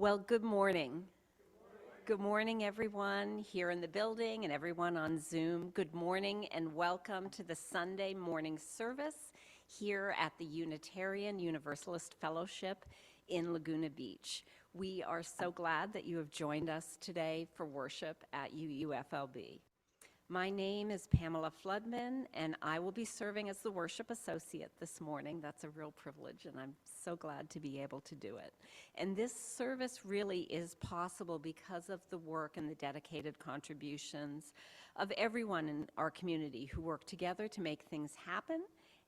Well, good morning. Good morning, everyone here in the building and everyone on Zoom. Good morning and welcome to the Sunday morning service here at the Unitarian Universalist Fellowship in Laguna Beach. We are so glad that you have joined us today for worship at UUFLB. My name is Pamela Floodman, and I will be serving as the worship associate this morning. That's a real privilege, and I'm so glad to be able to do it. And this service really is possible because of the work and the dedicated contributions of everyone in our community who work together to make things happen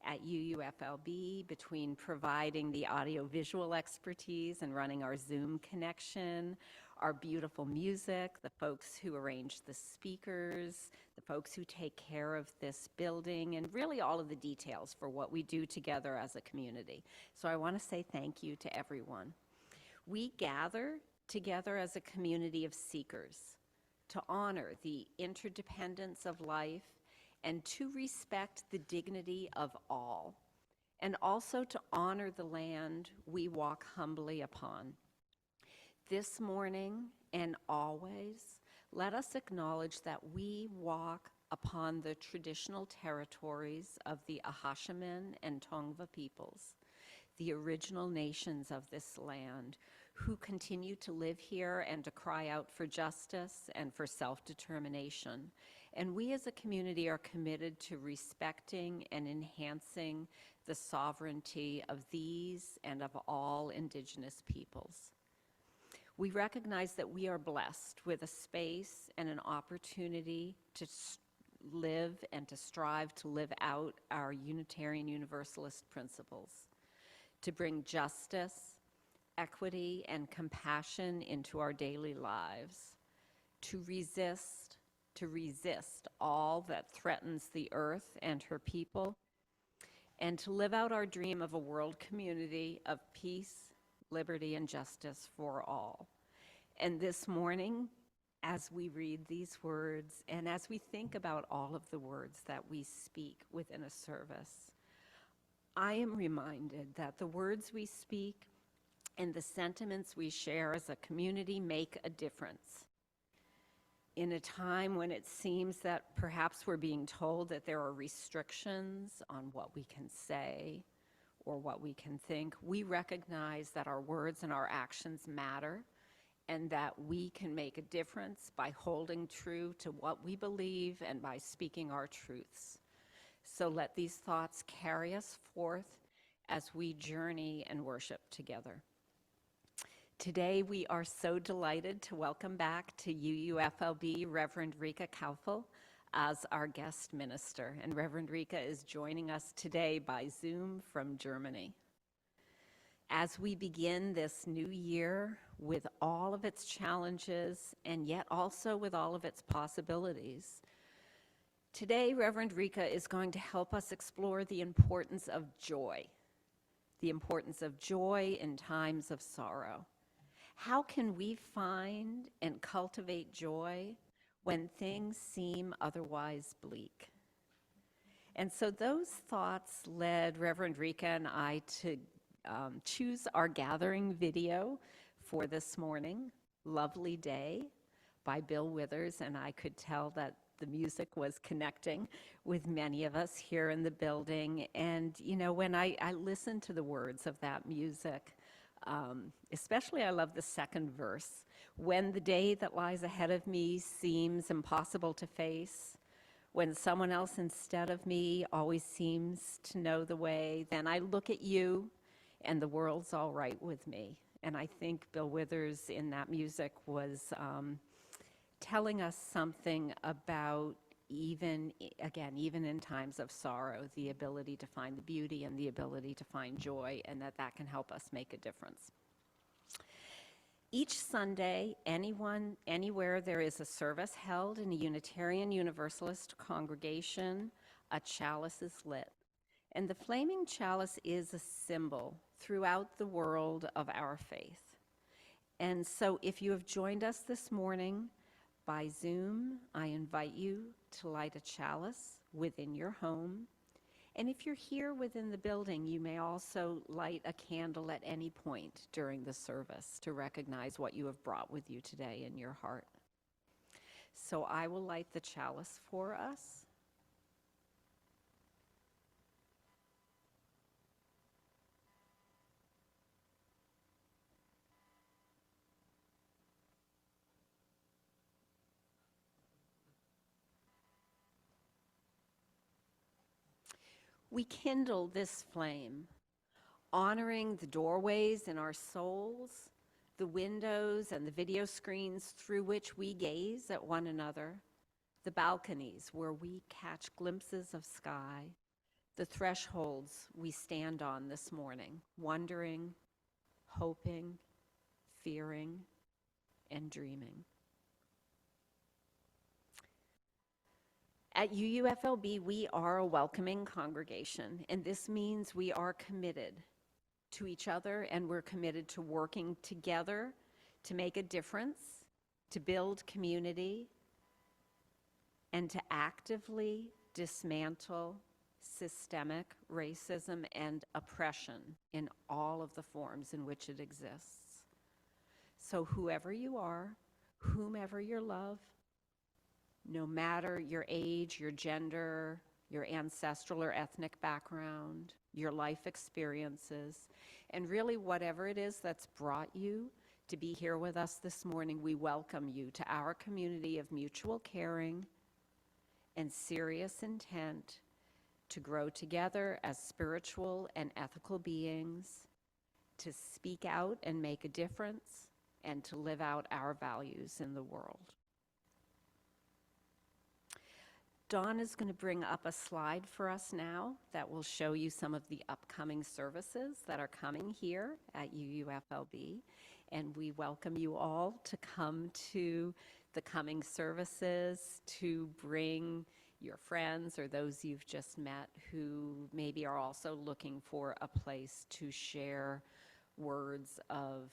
at UUFLB, between providing the audiovisual expertise and running our Zoom connection, our beautiful music, the folks who arrange the speakers, the folks who take care of this building, and really all of the details for what we do together as a community. So I want to say thank you to everyone. We gather together as a community of seekers to honor the interdependence of life and to respect the dignity of all, and also to honor the land we walk humbly upon. This morning and always, let us acknowledge that we walk upon the traditional territories of the Ahashiman and Tongva peoples, the original nations of this land, who continue to live here and to cry out for justice and for self-determination. And we as a community are committed to respecting and enhancing the sovereignty of these and of all Indigenous peoples. We recognize that we are blessed with a space and an opportunity to live and to strive to live out our Unitarian Universalist principles, to bring justice, equity, and compassion into our daily lives, to resist all that threatens the earth and her people, and to live out our dream of a world community of peace, liberty, and justice for all. And this morning, as we read these words and as we think about all of the words that we speak within a service, I am reminded that the words we speak and the sentiments we share as a community make a difference. In a time when it seems that perhaps we're being told that there are restrictions on what we can say or what we can think, we recognize that our words and our actions matter and that we can make a difference by holding true to what we believe and by speaking our truths. So let these thoughts carry us forth as we journey and worship together. Today, we are so delighted to welcome back to UUFLB Reverend Rica Kaufel as our guest minister. And Reverend Rica is joining us today by Zoom from Germany. As we begin this new year with all of its challenges and yet also with all of its possibilities, today Reverend Rica is going to help us explore the importance of joy in times of sorrow. How can we find and cultivate joy when things seem otherwise bleak? And so those thoughts led Reverend Rica and I to choose our gathering video for this morning, Lovely Day by Bill Withers, and I could tell that the music was connecting with many of us here in the building. And you know, when I listened to the words of that music, especially I love the second verse. When the day that lies ahead of me seems impossible to face, when someone else instead of me always seems to know the way, then I look at you and the world's all right with me. And I think Bill Withers in that music was telling us something about even in times of sorrow, the ability to find the beauty and the ability to find joy, and that can help us make a difference. Each Sunday, anywhere there is a service held in a Unitarian Universalist congregation, a chalice is lit. And the flaming chalice is a symbol throughout the world of our faith. And so if you have joined us this morning by Zoom, I invite you to light a chalice within your home And if you're here within the building, you may also light a candle at any point during the service to recognize what you have brought with you today in your heart. So I will light the chalice for us. We kindle this flame, honoring the doorways in our souls, the windows and the video screens through which we gaze at one another, the balconies where we catch glimpses of sky, the thresholds we stand on this morning, wondering, hoping, fearing, and dreaming. At UUFLB, we are a welcoming congregation, and this means we are committed to each other, and we're committed to working together to make a difference, to build community, and to actively dismantle systemic racism and oppression in all of the forms in which it exists. So whoever you are, whomever you love, no matter your age, your gender, your ancestral or ethnic background, your life experiences, and really whatever it is that's brought you to be here with us this morning, we welcome you to our community of mutual caring and serious intent to grow together as spiritual and ethical beings, to speak out and make a difference, and to live out our values in the world. Dawn is going to bring up a slide for us now that will show you some of the upcoming services that are coming here at UUFLB. And we welcome you all to come to the coming services, to bring your friends or those you've just met who maybe are also looking for a place to share words of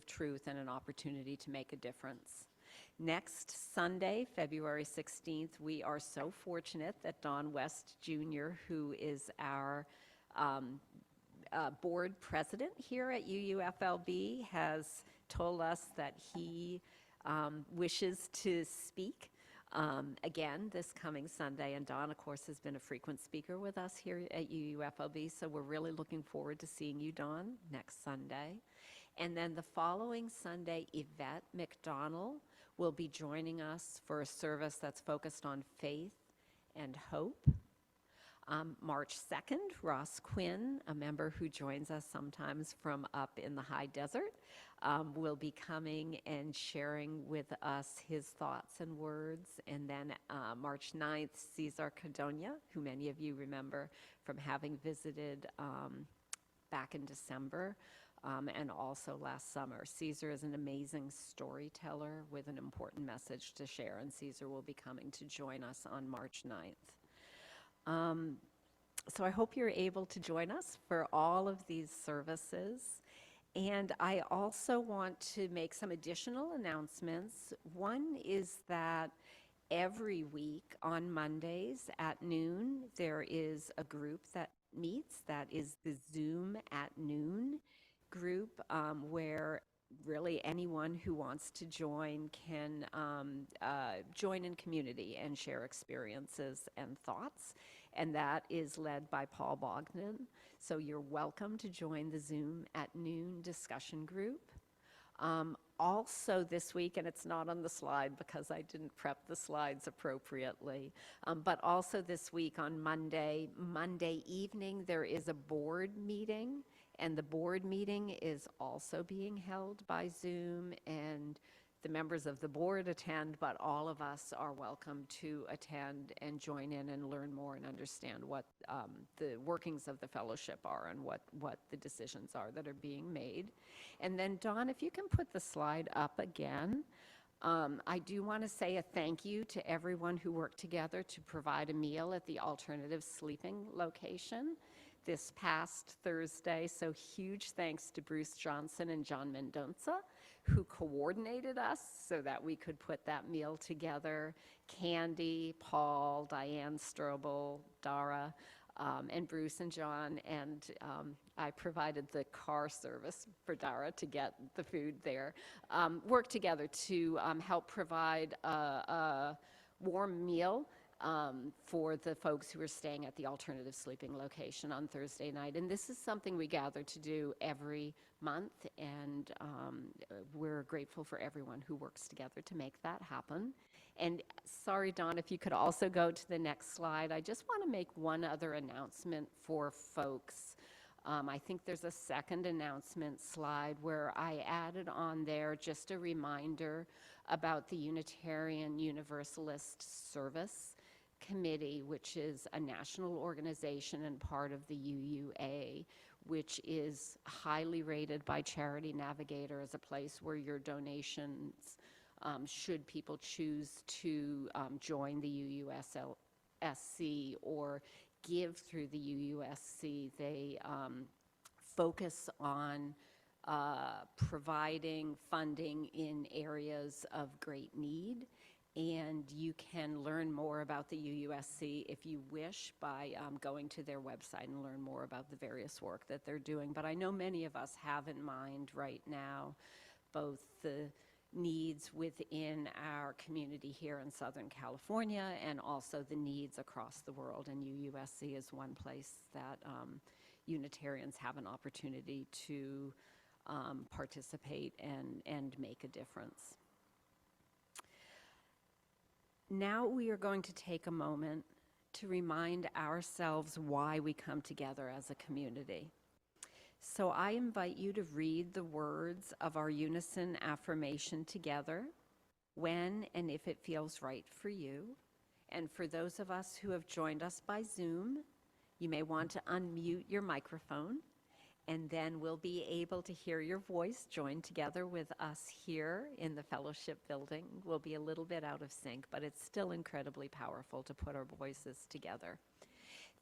truth and an opportunity to make a difference. Next Sunday, February 16th, we are so fortunate that Don West Jr., who is our board president here at UUFLB, has told us that he wishes to speak again this coming Sunday. And Don, of course, has been a frequent speaker with us here at UUFLB, so we're really looking forward to seeing you, Don, next Sunday. And then the following Sunday, Yvette McDonald will be joining us for a service that's focused on faith and hope. March 2nd, Ross Quinn, a member who joins us sometimes from up in the high desert, will be coming and sharing with us his thoughts and words. And then March 9th, Cesar Cardonia, who many of you remember from having visited back in December, and also last summer. Caesar is an amazing storyteller with an important message to share, and Caesar will be coming to join us on March 9th. So I hope you're able to join us for all of these services. And I also want to make some additional announcements. One is that every week on Mondays at noon, there is a group that meets. That is the Zoom at Noon group, where really anyone who wants to join can join in community and share experiences and thoughts. And that is led by Paul Bogdan. So you're welcome to join the Zoom at Noon discussion group. Also this week, and it's not on the slide because I didn't prep the slides appropriately, but also this week on Monday evening, there is a board meeting, and the board meeting is also being held by Zoom, and the members of the board attend, but all of us are welcome to attend and join in and learn more and understand what the workings of the fellowship are and what the decisions are that are being made. And then, Dawn, if you can put the slide up again. I do want to say a thank you to everyone who worked together to provide a meal at the alternative sleeping location this past Thursday. So huge thanks to Bruce Johnson and John Mendonça who coordinated us so that we could put that meal together. Candy, Paul, Diane Strobel, Dara, and Bruce and John, and I provided the car service for Dara to get the food there. Worked together to help provide a warm meal for the folks who are staying at the alternative sleeping location on Thursday night. And this is something we gather to do every month, and we're grateful for everyone who works together to make that happen. And sorry, Don, if you could also go to the next slide. I just want to make one other announcement for folks. I think there's a second announcement slide where I added on there just a reminder about the Unitarian Universalist Service Committee, which is a national organization and part of the UUA, which is highly rated by Charity Navigator as a place where your donations, should people choose to join the UUSC or give through the UUSC, they focus on providing funding in areas of great need. And you can learn more about the UUSC if you wish by going to their website and learn more about the various work that they're doing. But I know many of us have in mind right now both the needs within our community here in Southern California and also the needs across the world. And UUSC is one place that Unitarians have an opportunity to participate and make a difference. Now we are going to take a moment to remind ourselves why we come together as a community. So I invite you to read the words of our unison affirmation together when and if it feels right for you. And for those of us who have joined us by Zoom, you may want to unmute your microphone, and then we'll be able to hear your voice join together with us here in the fellowship building. We'll be a little bit out of sync, but it's still incredibly powerful to put our voices together.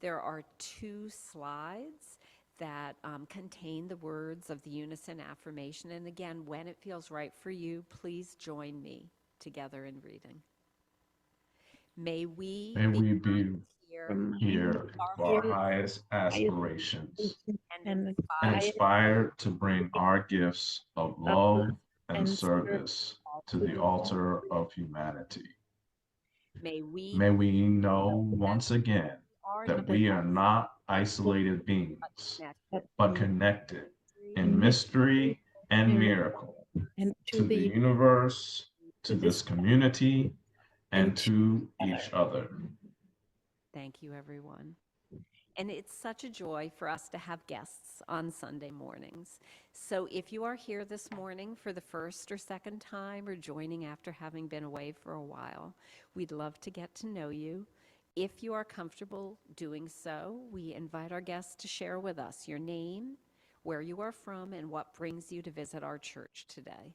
There are 2 slides that contain the words of the unison affirmation. And again, when it feels right for you, please join me together in reading. May we be here for our highest aspirations and and inspired to bring our gifts of love and service to the altar of humanity. May we know once again that we are not isolated beings, but connected in mystery and miracle to the universe, to this community, and to each other. Thank you, everyone. And it's such a joy for us to have guests on Sunday mornings. So if you are here this morning for the first or second time or joining after having been away for a while, we'd love to get to know you. If you are comfortable doing so, we invite our guests to share with us your name, where you are from, and what brings you to visit our church today.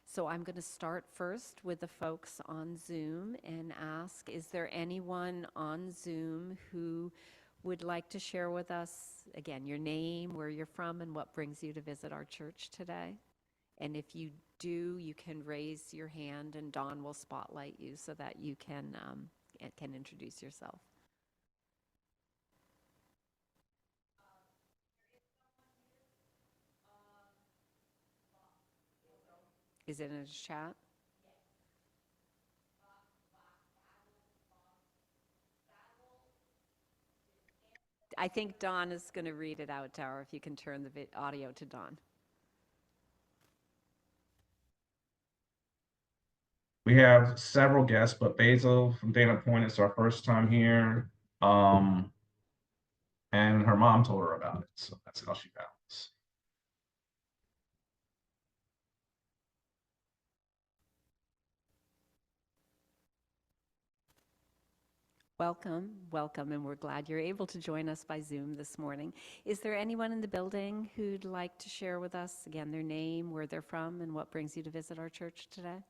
So I'm going to start first with the folks on Zoom and ask, is there anyone on Zoom who would like to share with us, again, your name, where you're from, and what brings you to visit our church today? And if you do, you can raise your hand and Dawn will spotlight you so that you can introduce yourself. Is it in the chat? I think Dawn is going to read it out, Tara, if you can turn the audio to Dawn. We have several guests, but Basil from Dana Point is our first time here. And her mom told her about it, so that's how she found us. Welcome, welcome, and we're glad you're able to join us by Zoom this morning. Is there anyone in the building who'd like to share with us, again, their name, where they're from, and what brings you to visit our church today?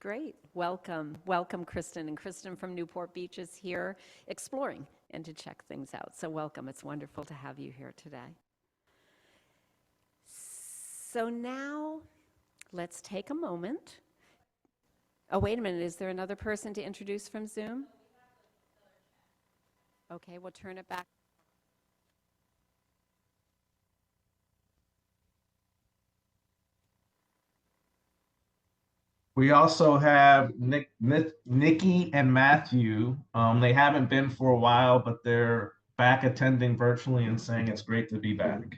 Great. Welcome. Welcome, Kristen. And Kristen from Newport Beach is here exploring and to check things out. So welcome. It's wonderful to have you here today. So now let's take a moment. Oh, wait a minute. Is there another person to introduce from Zoom? Okay, we'll turn it back. We also have Nikki and Matthew. They haven't been for a while, but they're back attending virtually and saying it's great to be back.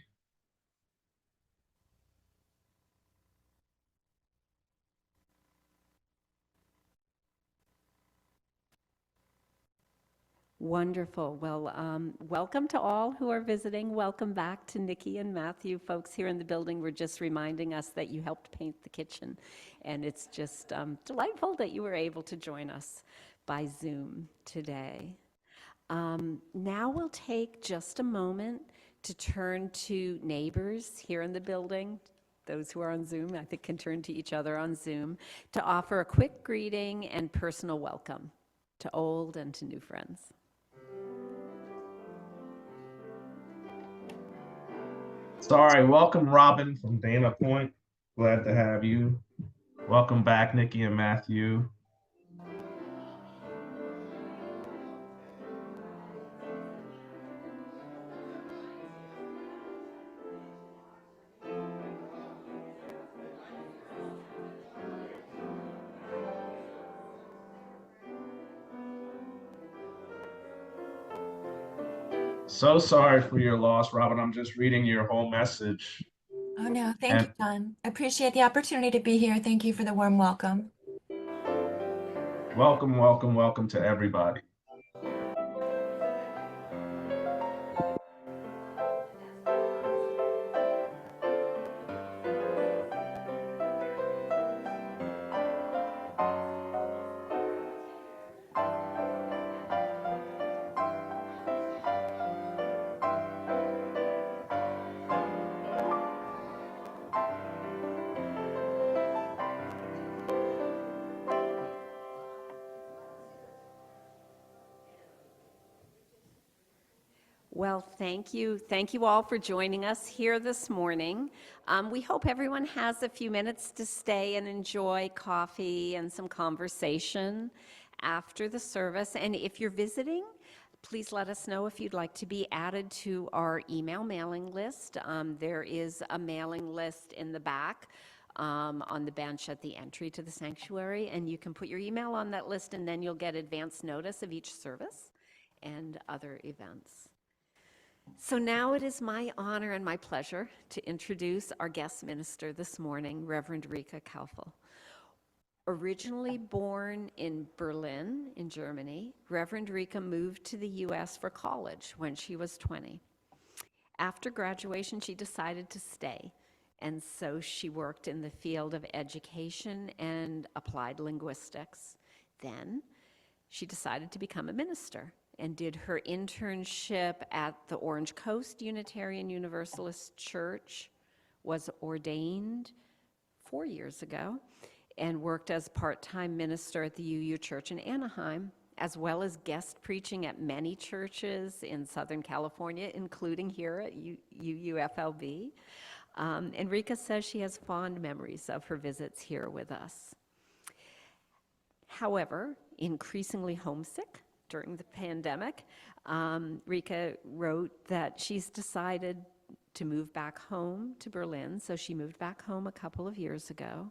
Wonderful. Well, welcome to all who are visiting. Welcome back to Nikki and Matthew. Folks here in the building were just reminding us that you helped paint the kitchen. And it's just delightful that you were able to join us by Zoom today. Now we'll take just a moment to turn to neighbors here in the building. Those who are on Zoom, I think, can turn to each other on Zoom to offer a quick greeting and personal welcome to old and to new friends. Sorry, welcome Robin from Dana Point. Glad to have you. Welcome back, Nikki and Matthew. So sorry for your loss, Robin. I'm just reading your whole message. Oh, no, thank you, John. I appreciate the opportunity to be here. Thank you for the warm welcome. Welcome, welcome, welcome to everybody. Well, thank you. Thank you all for joining us here this morning. We hope everyone has a few minutes to stay and enjoy coffee and some conversation after the service. And if you're visiting, please let us know if you'd like to be added to our email mailing list. There is a mailing list in the back on the bench at the entry to the sanctuary, and you can put your email on that list, and then you'll get advance notice of each service and other events. So now it is my honor and my pleasure to introduce our guest minister this morning, Reverend Rica Kaufel. Originally born in Berlin, in Germany, Reverend Rica moved to the U.S. for college when she was 20. After graduation, she decided to stay, and so she worked in the field of education and applied linguistics. Then she decided to become a minister and did her internship at the Orange Coast Unitarian Universalist Church, was ordained 4 years ago, and worked as part-time minister at the UU Church in Anaheim, as well as guest preaching at many churches in Southern California, including here at UUFLB. And Rica says she has fond memories of her visits here with us. However, increasingly homesick during the pandemic, Rica wrote that she's decided to move back home to Berlin. So she moved back home a couple of years ago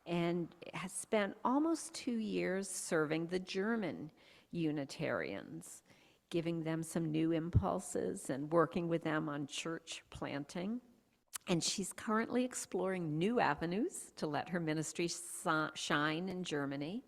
and has spent almost 2 years serving the German Unitarians, giving them some new impulses and working with them on church planting. And she's currently exploring new avenues to let her ministry shine in Germany,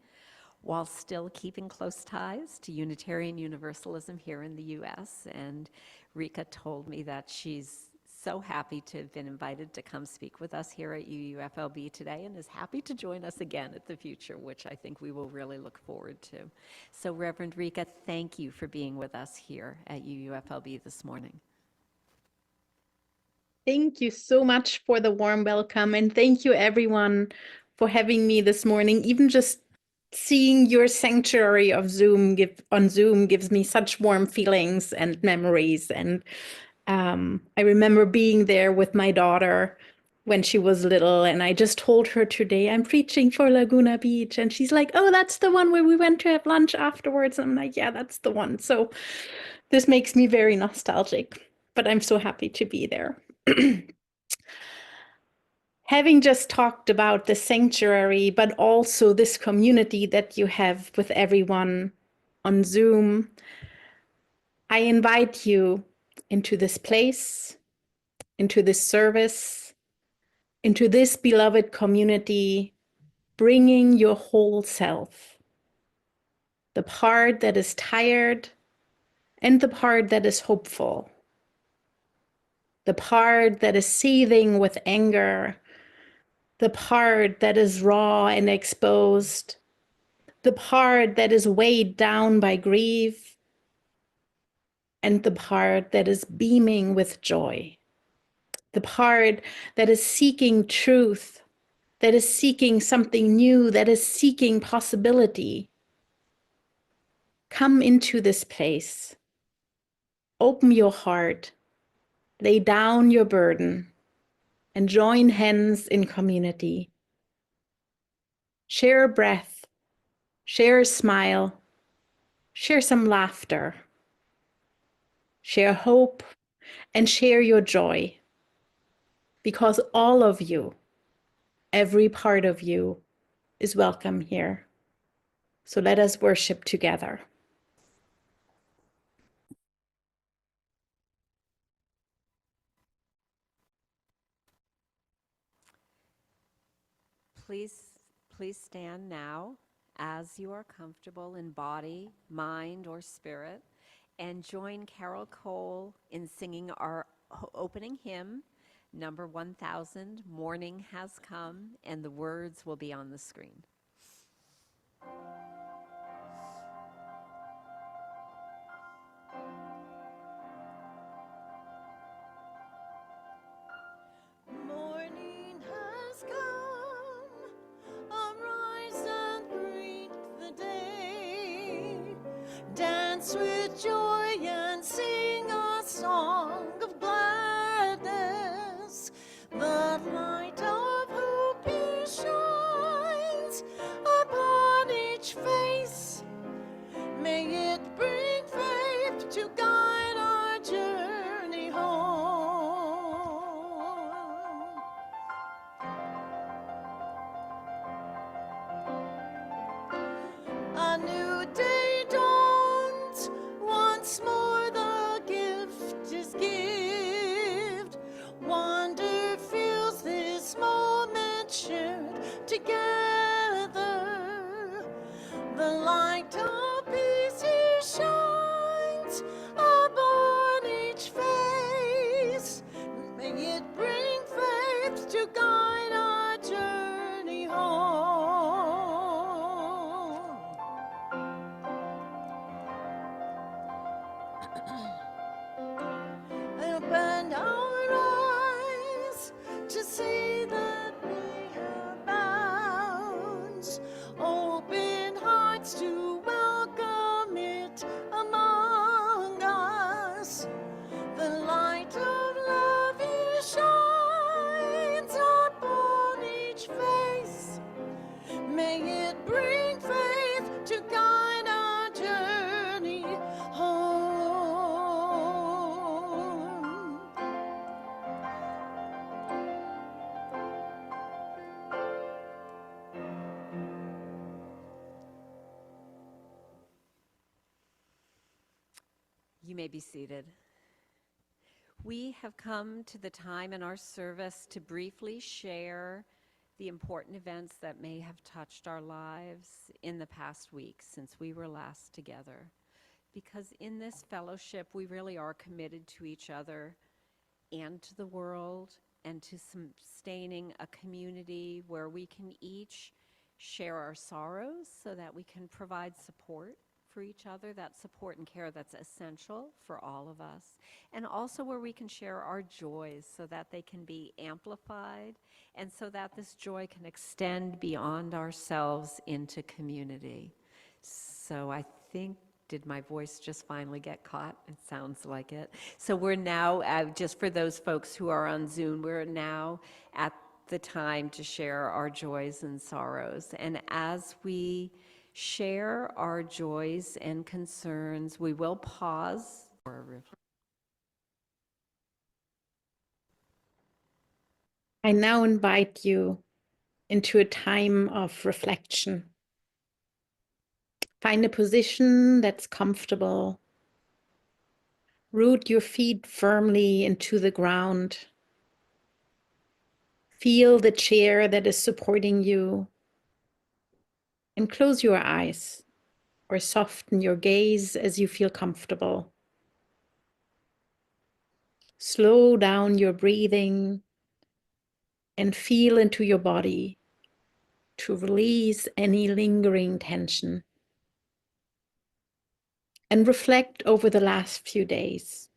while still keeping close ties to Unitarian Universalism here in the U.S. And Rica told me that she's so happy to have been invited to come speak with us here at UUFLB today, and is happy to join us again at the future, which I think we will really look forward to. So Reverend Rica, thank you for being with us here at UUFLB this morning. Thank you so much for the warm welcome, and thank you everyone for having me this morning, even just seeing your sanctuary of on Zoom gives me such warm feelings and memories. And I remember being there with my daughter when she was little, and I just told her today, I'm preaching for Laguna Beach. And she's like, oh, that's the one where we went to have lunch afterwards. And I'm like, yeah, that's the one. So this makes me very nostalgic, but I'm so happy to be there. Having just talked about the sanctuary, but also this community that you have with everyone on Zoom, I invite you into this place, into this service, into this beloved community, bringing your whole self, the part that is tired and the part that is hopeful, the part that is seething with anger, the part that is raw and exposed, the part that is weighed down by grief, and the part that is beaming with joy, the part that is seeking truth, that is seeking something new, that is seeking possibility. Come into this place. Open your heart, lay down your burden, and join hands in community. Share a breath, share a smile, share some laughter, share hope, and share your joy. Because all of you, every part of you, is welcome here. So let us worship together. Please stand now as you are comfortable in body, mind, or spirit, and join Carol Cole in singing our opening hymn, number 1000, Morning Has Come, and the words will be on the screen. Morning has come, arise and greet the day. Dance with joy and sing a song of gladness. The light of hope he shines upon each face. May it bring faith to guide our journey home. A new day dawns, once more the gift is given. Wonder fills this moment shared together. The light of peace he shines upon each face. May it bring faith to guide our journey home. Open our eyes to see that we have bounds. Open hearts to welcome it among us. The light of love he shines upon each face. May it bring faith to guide our journey home. You may be seated. We have come to the time in our service to briefly share the important events that may have touched our lives in the past week since we were last together. Because in this fellowship, we really are committed to each other and to the world and to sustaining a community where we can each share our sorrows so that we can provide support for each other, that support and care that's essential for all of us, and also where we can share our joys so that they can be amplified and so that this joy can extend beyond ourselves into community. So I think, did my voice just finally get caught? It sounds like it. So we're now, just for those folks who are on Zoom, we're now at the time to share our joys and sorrows. And as we share our joys and concerns, we will pause for a reflection. I now invite you into a time of reflection. Find a position that's comfortable. Root your feet firmly into the ground. Feel the chair that is supporting you. And close your eyes or soften your gaze as you feel comfortable. Slow down your breathing and feel into your body to release any lingering tension. And reflect over the last few days.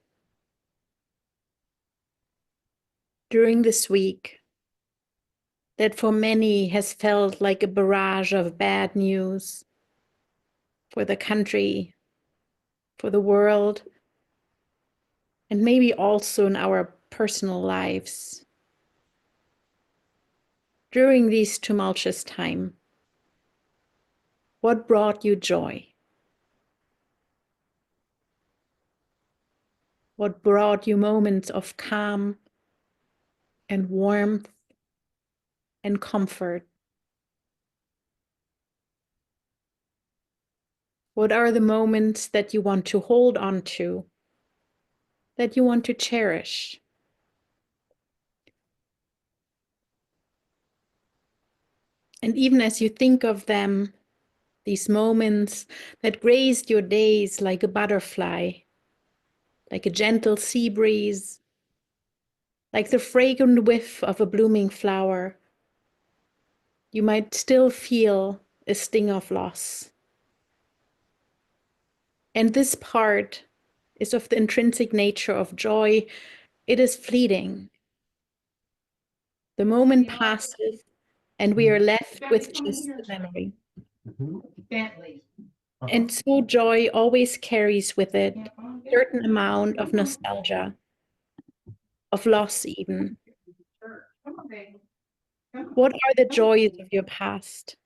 During this week, that for many has felt like a barrage of bad news for the country, for the world, and maybe also in our personal lives. During these tumultuous times, what brought you joy? What brought you moments of calm and warmth and comfort? What are the moments that you want to hold on to, that you want to cherish? And even as you think of them, these moments that graced your days like a butterfly, like a gentle sea breeze, like the fragrant whiff of a blooming flower, you might still feel a sting of loss. And this part is of the intrinsic nature of joy. It is fleeting. The moment passes and we are left with just the memory. And so joy always carries with it a certain amount of nostalgia, of loss even. What are the joys of your past?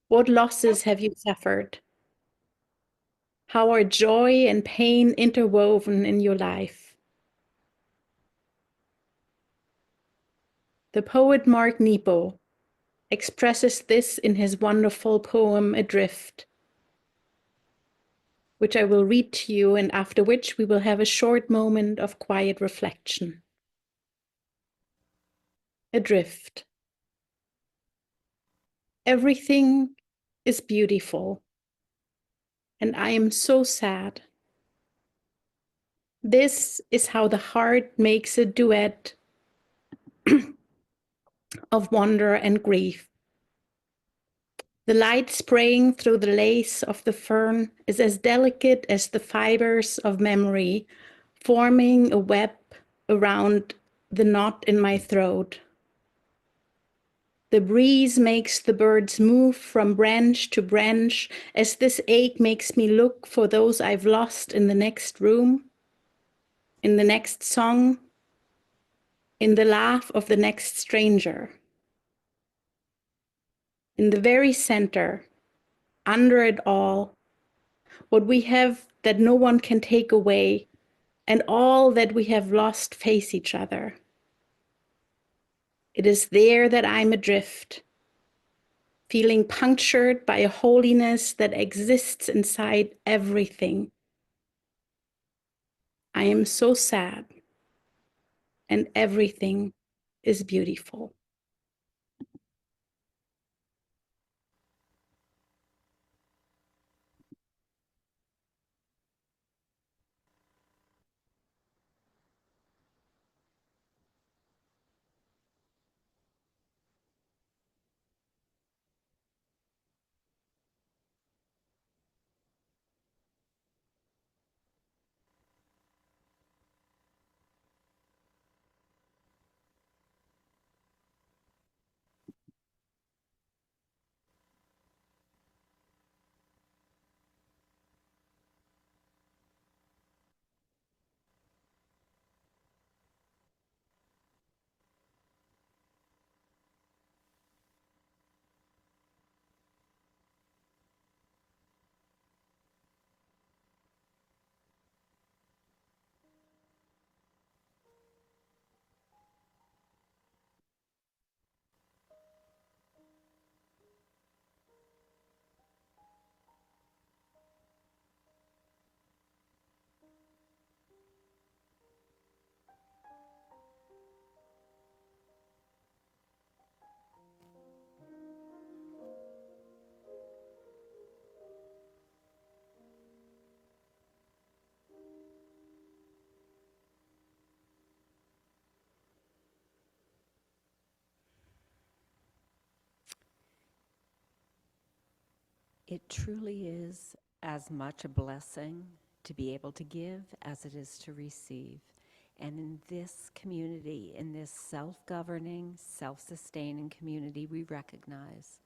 What losses have you suffered? How are joy and pain interwoven in your life? The poet Mark Nepo expresses this in his wonderful poem, Adrift, which I will read to you, and after which we will have a short moment of quiet reflection. Adrift. Everything is beautiful, and I am so sad. This is how the heart makes a duet of wonder and grief. The light spraying through the lace of the fern is as delicate as the fibers of memory, forming a web around the knot in my throat. The breeze makes the birds move from branch to branch as this ache makes me look for those I've lost in the next room, in the next song, in the laugh of the next stranger. In the very center, under it all, what we have that no one can take away, and all that we have lost face each other. It is there that I'm adrift, feeling punctured by a holiness that exists inside everything. I am so sad, and everything is beautiful. It truly is as much a blessing to be able to give as it is to receive. And in this community, in this self-governing, self-sustaining community, we recognize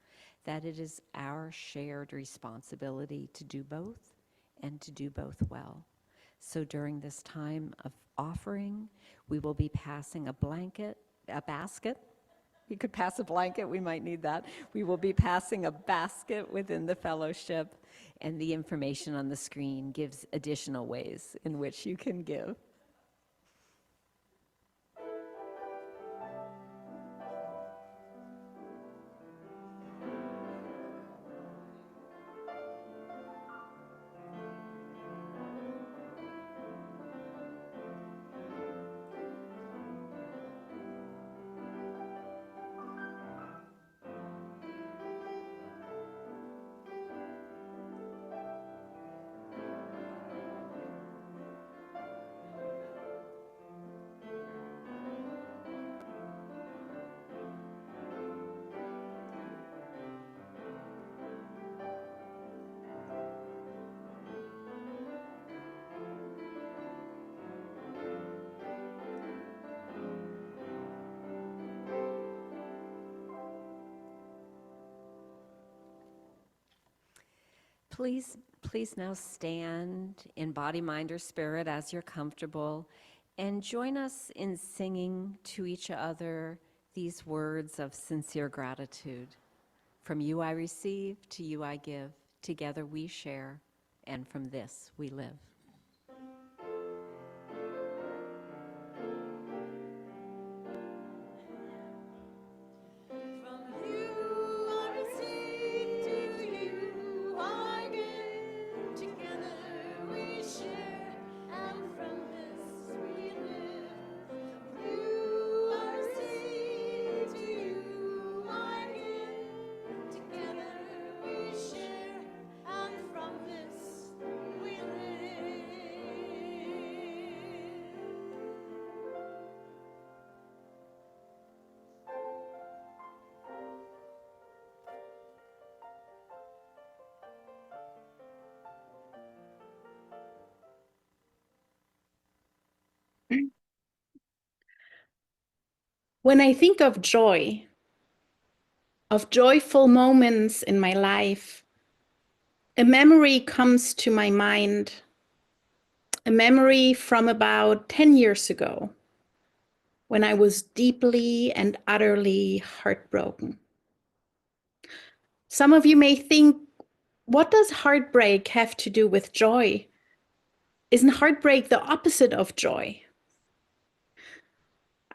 that it is our shared responsibility to do both and to do both well. So during this time of offering, we will be passing a basket. You could pass a blanket, we might need that. We will be passing a basket within the fellowship, and the information on the screen gives additional ways in which you can give. Please now stand in body, mind, or spirit as you're comfortable, and join us in singing to each other these words of sincere gratitude. From you I receive, to you I give, together we share, and from this we live. When I think of joy, of joyful moments in my life, a memory comes to my mind, a memory from about 10 years ago, when I was deeply and utterly heartbroken. Some of you may think, what does heartbreak have to do with joy? Isn't heartbreak the opposite of joy?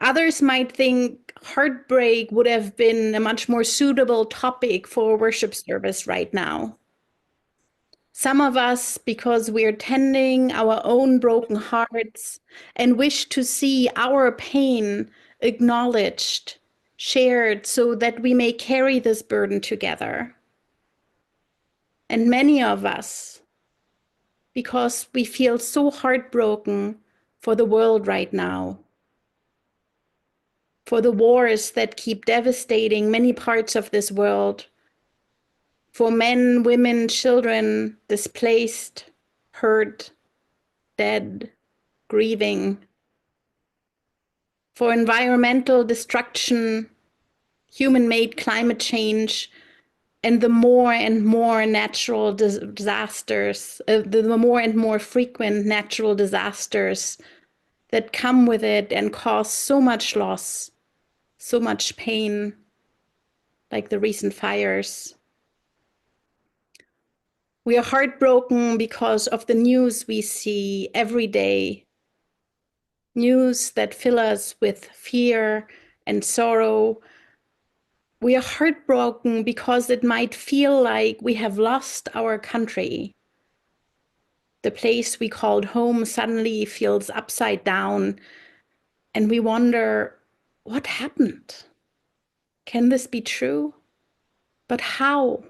Others might think heartbreak would have been a much more suitable topic for a worship service right now. Some of us, because we're tending our own broken hearts and wish to see our pain acknowledged, shared, so that we may carry this burden together. And many of us, because we feel so heartbroken for the world right now, for the wars that keep devastating many parts of this world, for men, women, children displaced, hurt, dead, grieving, for environmental destruction, human-made climate change, and the more and more natural disasters, the more and more frequent natural disasters that come with it and cause so much loss, so much pain, like the recent fires. We are heartbroken because of the news we see every day, news that fill us with fear and sorrow. We are heartbroken because it might feel like we have lost our country. The place we called home suddenly feels upside down, and we wonder, what happened? Can this be true? But how?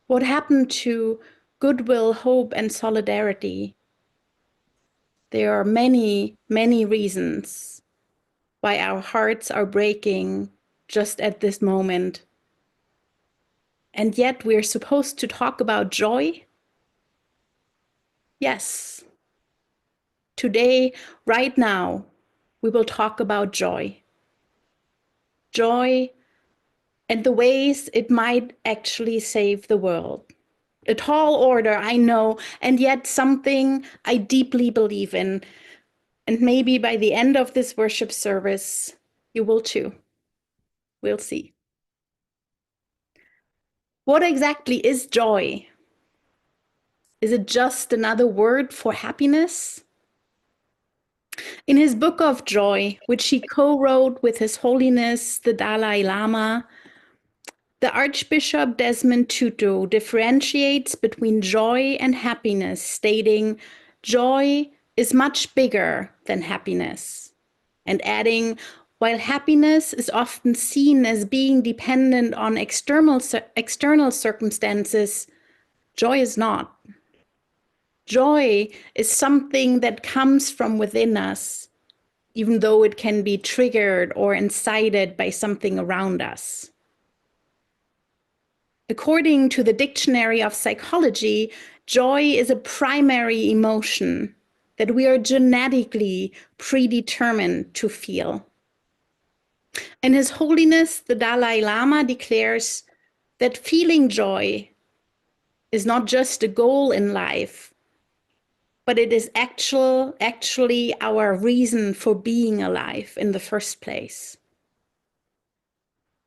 What happened to goodwill, hope, and solidarity? There are many, many reasons why our hearts are breaking just at this moment. And yet we're supposed to talk about joy? Yes. Today, right now, we will talk about joy. Joy and the ways it might actually save the world. A tall order, I know, and yet something I deeply believe in. And maybe by the end of this worship service, you will too. We'll see. What exactly is joy? Is it just another word for happiness? In his book of joy, which he co-wrote with His Holiness the Dalai Lama, the Archbishop Desmond Tutu differentiates between joy and happiness, stating, joy is much bigger than happiness, and adding, while happiness is often seen as being dependent on external circumstances, joy is not. Joy is something that comes from within us, even though it can be triggered or incited by something around us. According to the Dictionary of Psychology, joy is a primary emotion that we are genetically predetermined to feel. And His Holiness the Dalai Lama declares that feeling joy is not just a goal in life, but it is actually our reason for being alive in the first place.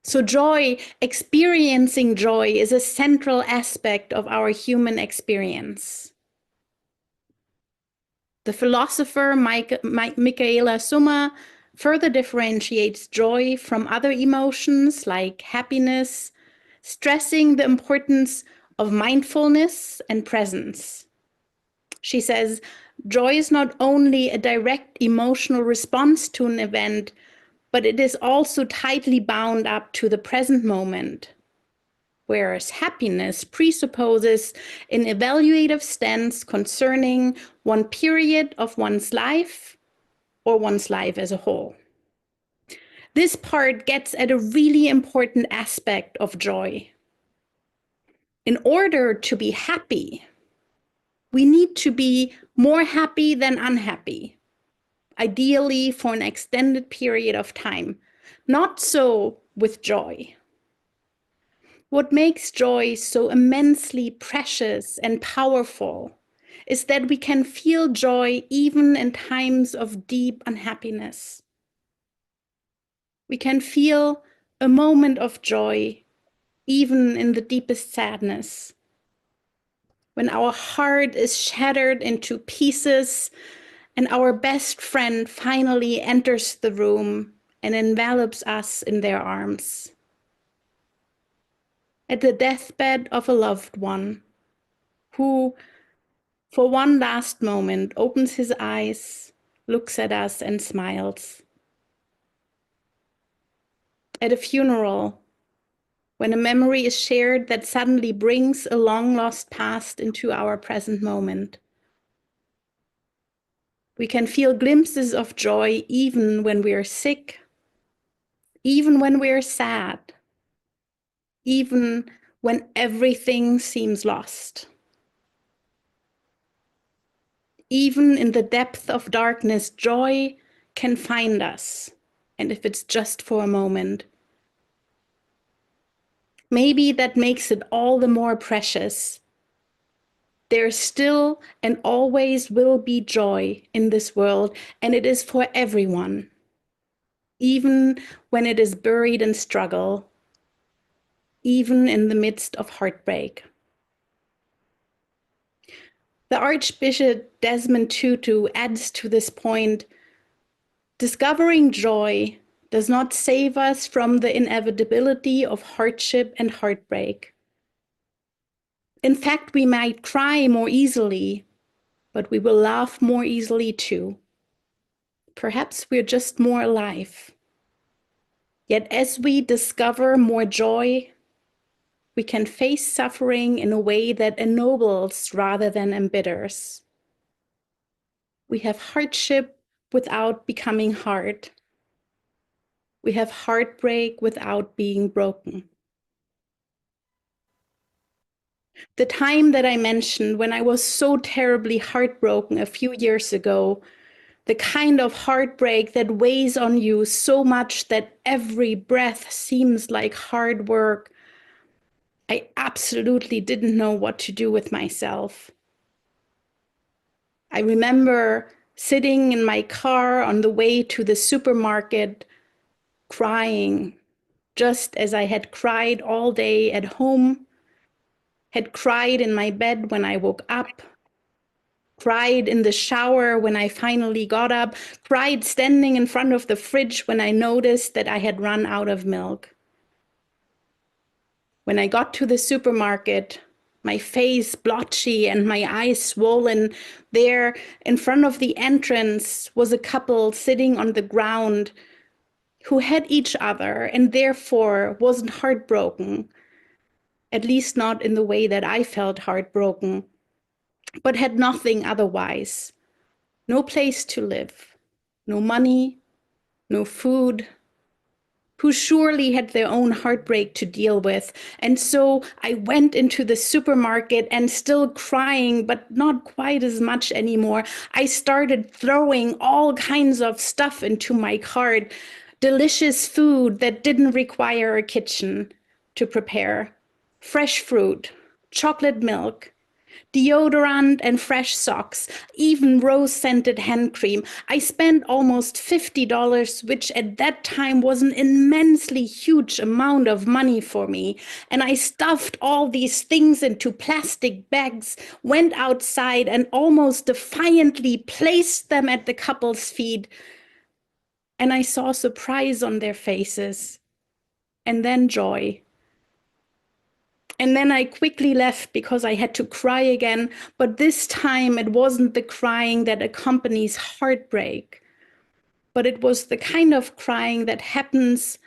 So joy, experiencing joy, is a central aspect of our human experience. The philosopher Michaela Summa further differentiates joy from other emotions like happiness, stressing the importance of mindfulness and presence. She says, joy is not only a direct emotional response to an event, but it is also tightly bound up to the present moment. Whereas happiness presupposes an evaluative stance concerning one period of one's life or one's life as a whole. This part gets at a really important aspect of joy. In order to be happy, we need to be more happy than unhappy, ideally for an extended period of time. Not so with joy. What makes joy so immensely precious and powerful is that we can feel joy even in times of deep unhappiness. We can feel a moment of joy even in the deepest sadness. When our heart is shattered into pieces and our best friend finally enters the room and envelops us in their arms. At the deathbed of a loved one who, for one last moment, opens his eyes, looks at us and smiles. At a funeral, when a memory is shared that suddenly brings a long-lost past into our present moment. We can feel glimpses of joy even when we are sick, even when we are sad, even when everything seems lost. Even in the depth of darkness, joy can find us, and if it's just for a moment. Maybe that makes it all the more precious. There still and always will be joy in this world, and it is for everyone, even when it is buried in struggle, even in the midst of heartbreak. The Archbishop Desmond Tutu adds to this point, discovering joy does not save us from the inevitability of hardship and heartbreak. In fact, we might cry more easily, but we will laugh more easily too. Perhaps we're just more alive. Yet as we discover more joy, we can face suffering in a way that ennobles rather than embitters. We have hardship without becoming hard. We have heartbreak without being broken. The time that I mentioned when I was so terribly heartbroken a few years ago, the kind of heartbreak that weighs on you so much that every breath seems like hard work, I absolutely didn't know what to do with myself. I remember sitting in my car on the way to the supermarket, crying, just as I had cried all day at home, had cried in my bed when I woke up, cried in the shower when I finally got up, cried standing in front of the fridge when I noticed that I had run out of milk. When I got to the supermarket, my face blotchy and my eyes swollen, there in front of the entrance was a couple sitting on the ground who had each other and therefore wasn't heartbroken, at least not in the way that I felt heartbroken, but had nothing otherwise. No place to live, no money, no food, who surely had their own heartbreak to deal with. And so I went into the supermarket and, still crying, but not quite as much anymore, I started throwing all kinds of stuff into my cart, delicious food that didn't require a kitchen to prepare, fresh fruit, chocolate milk, deodorant and fresh socks, even rose-scented hand cream. I spent almost $50, which at that time was an immensely huge amount of money for me. And I stuffed all these things into plastic bags, went outside and almost defiantly placed them at the couple's feet. And I saw surprise on their faces, and then joy. And then I quickly left because I had to cry again. But this time it wasn't the crying that accompanies heartbreak, but it was the kind of crying that happens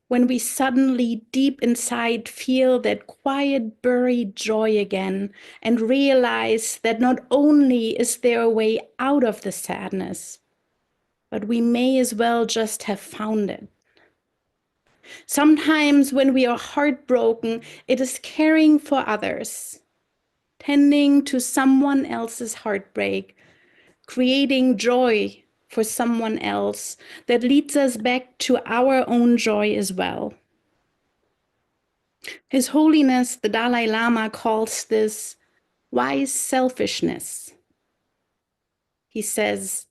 when we suddenly deep inside feel that quiet, buried joy again and realize that not only is there a way out of the sadness, but we may as well just have found it. Sometimes when we are heartbroken, it is caring for others, tending to someone else's heartbreak, creating joy for someone else that leads us back to our own joy as well. His Holiness, the Dalai Lama, calls this wise selfishness. He says,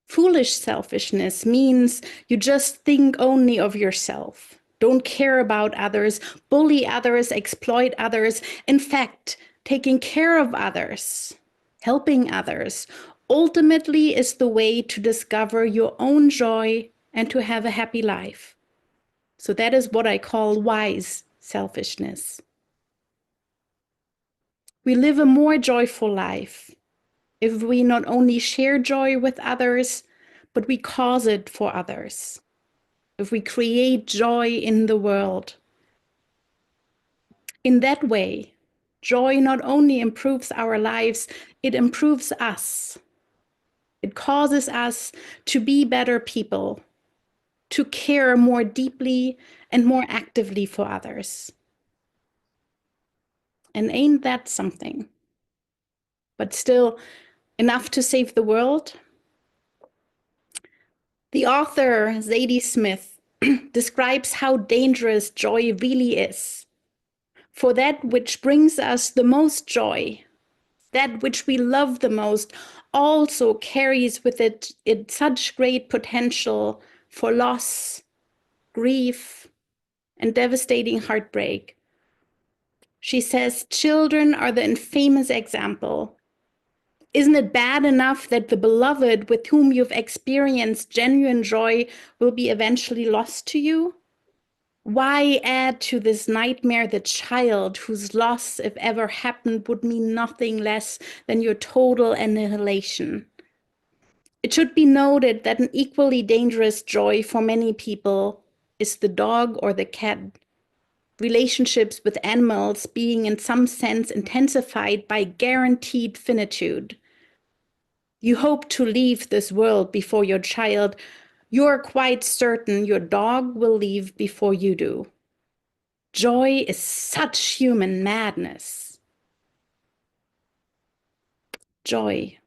foolish selfishness means you just think only of yourself, don't care about others, bully others, exploit others. In fact, taking care of others, helping others, ultimately is the way to discover your own joy and to have a happy life. So that is what I call wise selfishness. We live a more joyful life if we not only share joy with others, but we cause it for others. If we create joy in the world. In that way, joy not only improves our lives, it improves us. It causes us to be better people, to care more deeply and more actively for others. And ain't that something? But still, enough to save the world? The author, Zadie Smith, describes how dangerous joy really is. For that which brings us the most joy, that which we love the most, also carries with it such great potential for loss, grief, and devastating heartbreak. She says, children are the infamous example. Isn't it bad enough that the beloved with whom you've experienced genuine joy will be eventually lost to you? Why add to this nightmare the child whose loss, if ever happened, would mean nothing less than your total annihilation? It should be noted that an equally dangerous joy for many people is the dog or the cat. Relationships with animals being in some sense intensified by guaranteed finitude. You hope to leave this world before your child. You're quite certain your dog will leave before you do. Joy is such human madness. joy,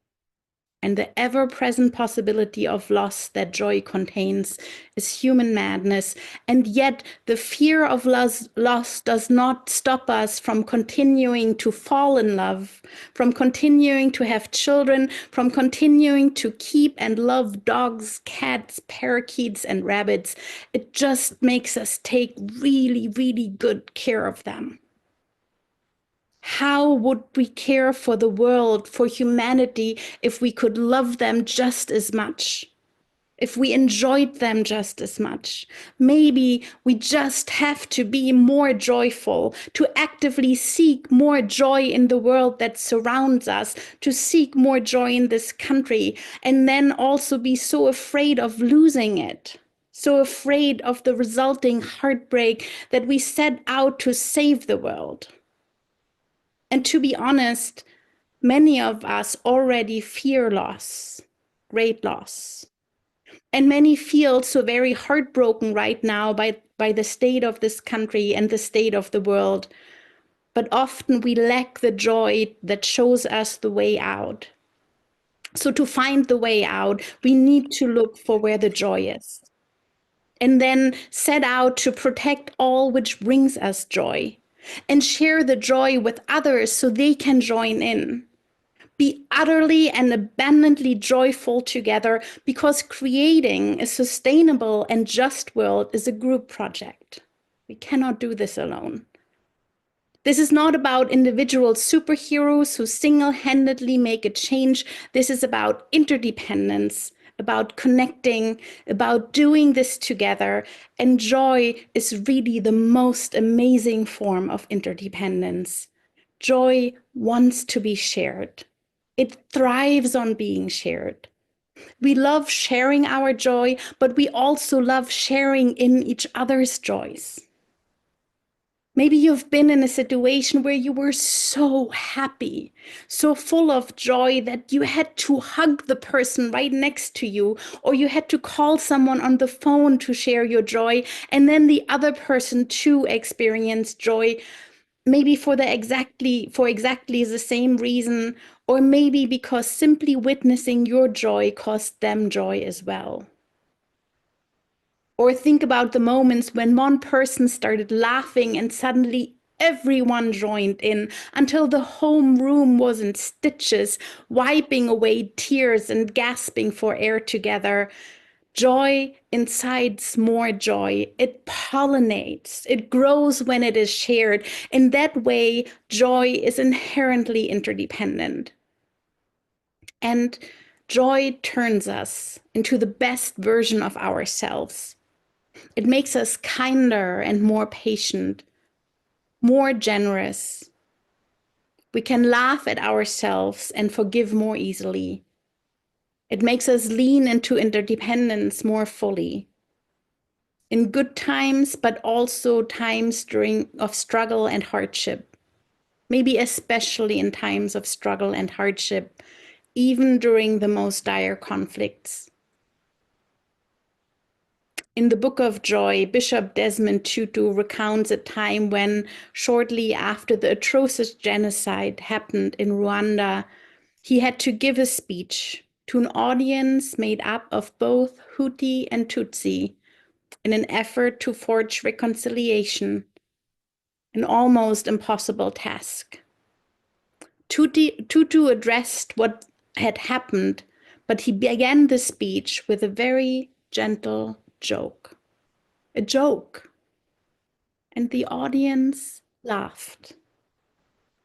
and the ever-present possibility of loss that joy contains is human madness. And yet the fear of loss does not stop us from continuing to fall in love, from continuing to have children, from continuing to keep and love dogs, cats, parakeets, and rabbits. It just makes us take really, really good care of them. How would we care for the world, for humanity, if we could love them just as much? If we enjoyed them just as much? Maybe we just have to be more joyful, to actively seek more joy in the world that surrounds us, to seek more joy in this country, and then also be so afraid of losing it, so afraid of the resulting heartbreak that we set out to save the world. And to be honest, many of us already fear loss, great loss. And many feel so very heartbroken right now by the state of this country and the state of the world. But often we lack the joy that shows us the way out. So to find the way out, we need to look for where the joy is. And then set out to protect all which brings us joy. And share the joy with others so they can join in. Be utterly and abundantly joyful together, because creating a sustainable and just world is a group project. We cannot do this alone. This is not about individual superheroes who single-handedly make a change. This is about interdependence, about connecting, about doing this together. And joy is really the most amazing form of interdependence. Joy wants to be shared. It thrives on being shared. We love sharing our joy, but we also love sharing in each other's joys. Maybe you've been in a situation where you were so happy, so full of joy that you had to hug the person right next to you, or you had to call someone on the phone to share your joy, and then the other person too experienced joy, maybe for exactly the same reason, or maybe because simply witnessing your joy caused them joy as well. Or think about the moments when one person started laughing and suddenly everyone joined in until the whole room was in stitches, wiping away tears and gasping for air together. Joy incites more joy. It pollinates. It grows when it is shared. In that way, joy is inherently interdependent. And joy turns us into the best version of ourselves. It makes us kinder and more patient, more generous. We can laugh at ourselves and forgive more easily. It makes us lean into interdependence more fully. In good times, but also times of struggle and hardship. Maybe especially in times of struggle and hardship, even during the most dire conflicts. In the Book of Joy, Bishop Desmond Tutu recounts a time when, shortly after the atrocious genocide happened in Rwanda, he had to give a speech to an audience made up of both Hutu and Tutsi in an effort to forge reconciliation, an almost impossible task. Tutu addressed what had happened, but he began the speech with a very gentle joke. A joke. And the audience laughed.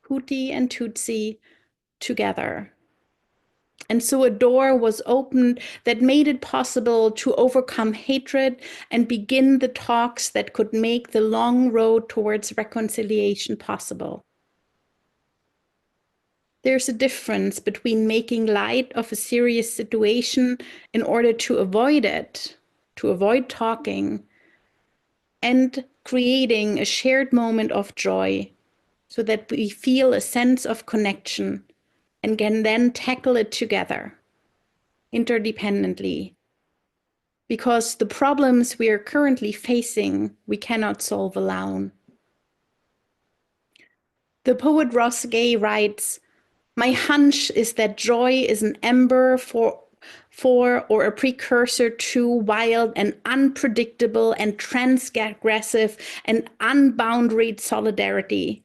Hutu and Tutsi together. And so a door was opened that made it possible to overcome hatred and begin the talks that could make the long road towards reconciliation possible. There's a difference between making light of a serious situation in order to avoid it, to avoid talking, and creating a shared moment of joy so that we feel a sense of connection and can then tackle it together, interdependently. Because the problems we are currently facing, we cannot solve alone. The poet Ross Gay writes, My hunch is that joy is an ember for or a precursor to wild and unpredictable and transgressive and unboundaried solidarity.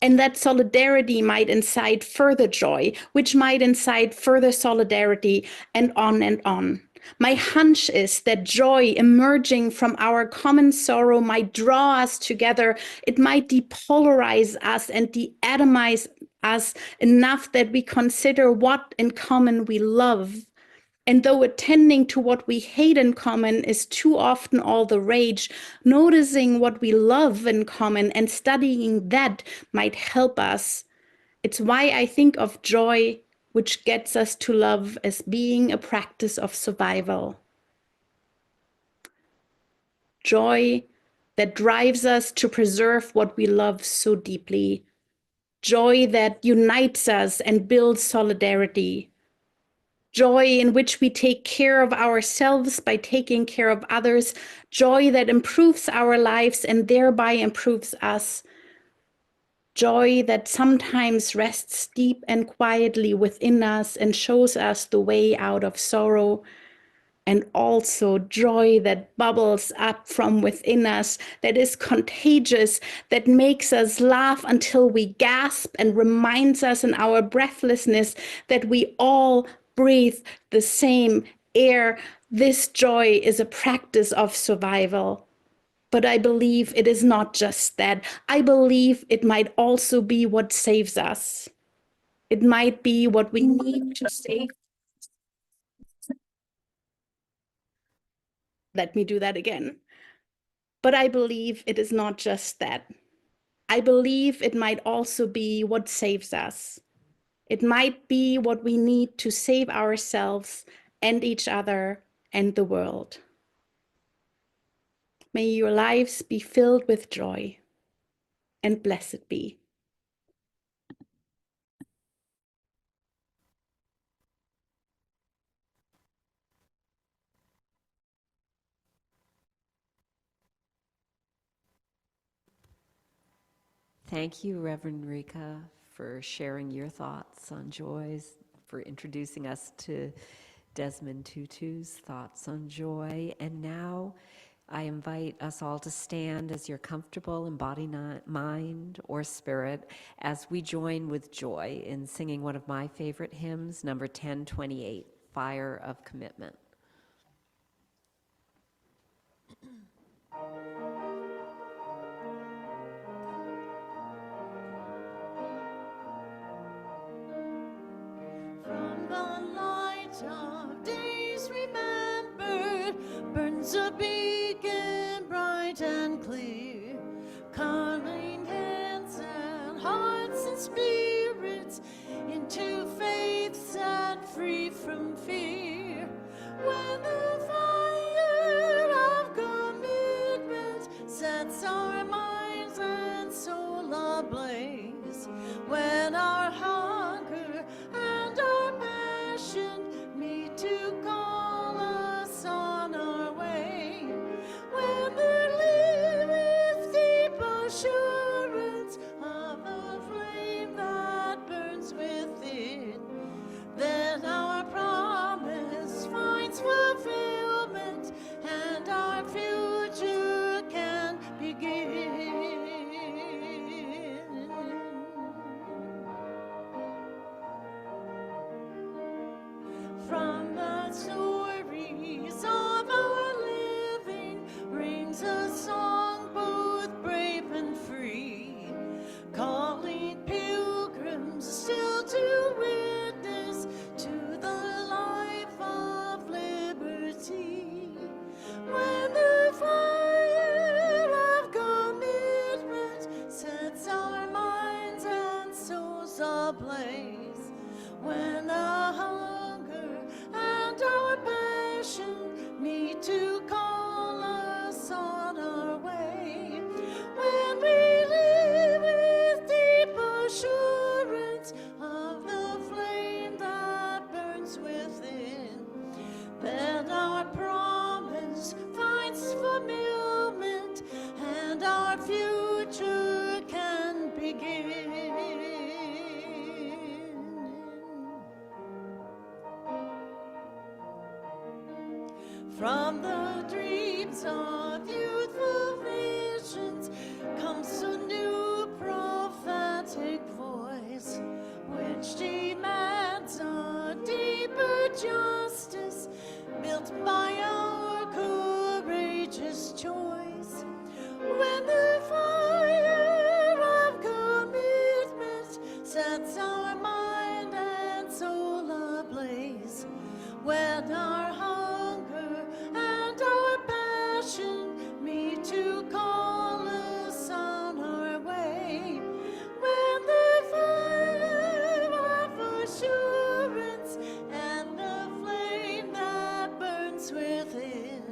And that solidarity might incite further joy, which might incite further solidarity, and on and on. My hunch is that joy emerging from our common sorrow might draw us together. It might depolarize us and de-atomize us enough that we consider what in common we love. And though attending to what we hate in common is too often all the rage, noticing what we love in common and studying that might help us. It's why I think of joy, which gets us to love, as being a practice of survival. Joy that drives us to preserve what we love so deeply. Joy that unites us and builds solidarity. Joy in which we take care of ourselves by taking care of others. Joy that improves our lives and thereby improves us. Joy that sometimes rests deep and quietly within us and shows us the way out of sorrow. And also joy that bubbles up from within us, that is contagious, that makes us laugh until we gasp and reminds us in our breathlessness that we all breathe the same air. This joy is a practice of survival. But I believe it is not just that. I believe it might also be what saves us. It might be what we need to save. Let me do that again. But I believe it is not just that. I believe it might also be what saves us. It might be what we need to save ourselves and each other and the world. May your lives be filled with joy, and blessed be. Thank you, Reverend Rica, for sharing your thoughts on joys, for introducing us to Desmond Tutu's thoughts on joy. And now I invite us all to stand as you're comfortable in body, mind, or spirit, as we join with joy in singing one of my favorite hymns, number 1028, Fire of Commitment. From the light of days remembered burns a beacon bright and clear, calling hands and hearts and spirits into faith set free from fear. When the fire of commitment sets our minds and soul ablaze, when our hunger and our passion meet to call us on our way, when we live with deep assurance of the flame that burns within, then our promise finds fulfillment. From the dreams of youthful visions comes a new prophetic voice, which demands a deeper justice built by our courageous choice. When the fire of commitment sets our mind and soul ablaze, when our hunger and our passion meet to call us on our way, when the fire of assurance and the flame that burns within,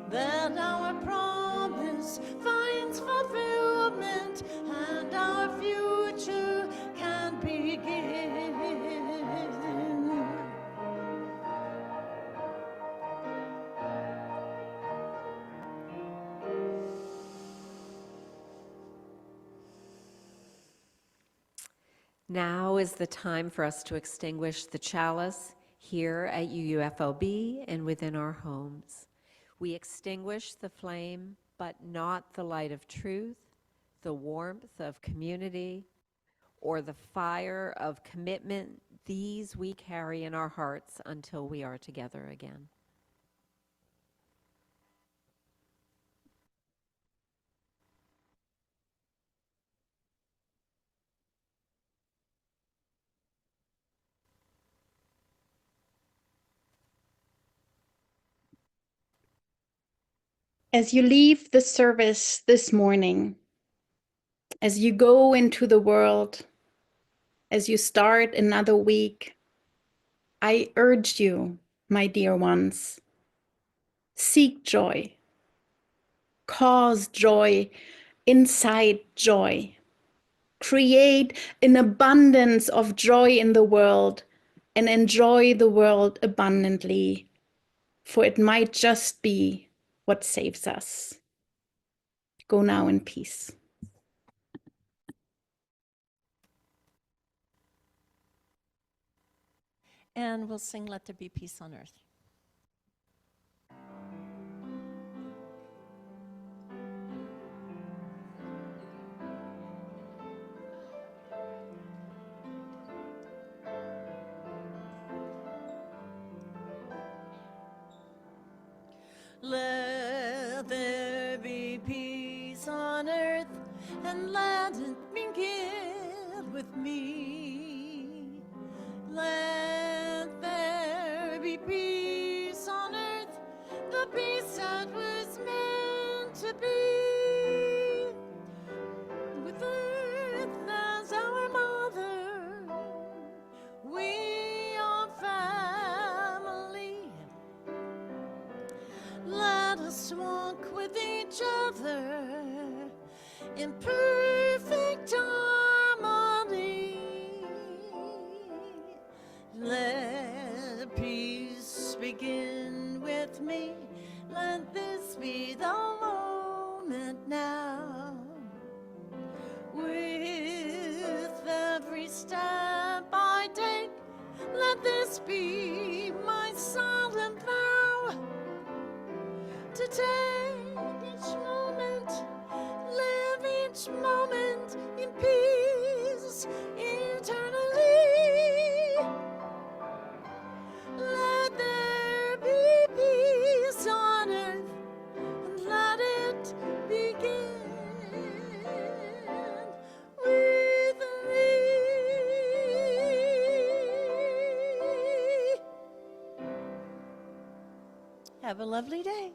then our promise finds fulfillment and our future can begin. Now is the time for us to extinguish the chalice here at UUFLB and within our homes. We extinguish the flame, but not the light of truth, the warmth of community, or the fire of commitment. These we carry in our hearts until we are together again. As you leave the service this morning, as you go into the world, as you start another week, I urge you, my dear ones, seek joy, cause joy, incite joy, create an abundance of joy in the world, and enjoy the world abundantly, for it might just be what saves us. Go now in peace. And we'll sing Let There Be Peace on Earth. Let there be peace on earth, and let it begin with me. Let there be peace on earth, the peace that was meant to be. With earth as our mother, we are family. Let us walk with each other in perfect harmony. Let peace begin with me. Let this be the moment now. With every step I take, let this be my solemn vow. To take each moment, live each moment in peace eternally. Let there be peace on earth, and let it begin with me. Have a lovely day.